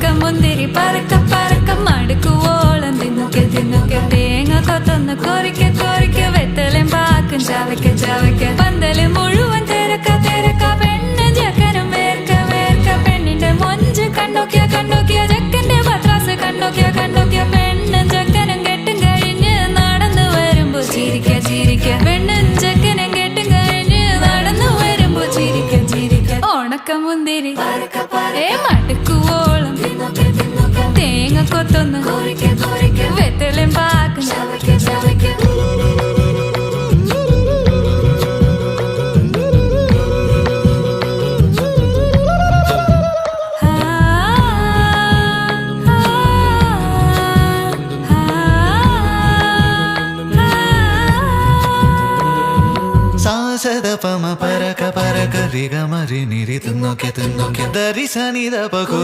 ഉണക്കമുന്തിരി പറക്ക പറക്ക മടുക്കുവോളം തിന്നൊക്കെ തിന്നൊക്കെ തേങ്ങ കൊത്തൊന്ന് കൊറിക്ക കൊറിക്ക വെത്തലും പാക്കും ചവയ്ക്ക ചവയ്ക്ക പന്തല് മുഴുവൻ തിരക്ക തിരക്ക പെണ്ണ് ചെക്കനും വേർക്ക വേർക്ക പെണ്ണിന്റെ മൊഞ്ച് കണ്ടോക്കിയ കണ്ടോക്കിയ ചെക്കന്റെ പത്രാസ് കണ്ടോക്കിയ കണ്ടോക്കിയ പെണ്ണും ചെക്കനും കെട്ടും കഴിഞ്ഞ് നടന്നു വരുമ്പോ ചിരിക്ക ചിരിക്ക പെണ്ണും ചെക്കനും കെട്ടും കഴിഞ്ഞ് നടന്നു വരുമ്പോ ചിരിക്ക ചിരിക്ക ഉണക്കമുന്തിരി മടുക്കുവോളം തേങ്ങ കൊത്തൊന്ന് വെത്തലും പാക്കും സാസദപമ പരക പരക റിഗമരി നിരി തുന്നൊക്കെ തുന്നൊക്കെ ദരിസനിദ പകു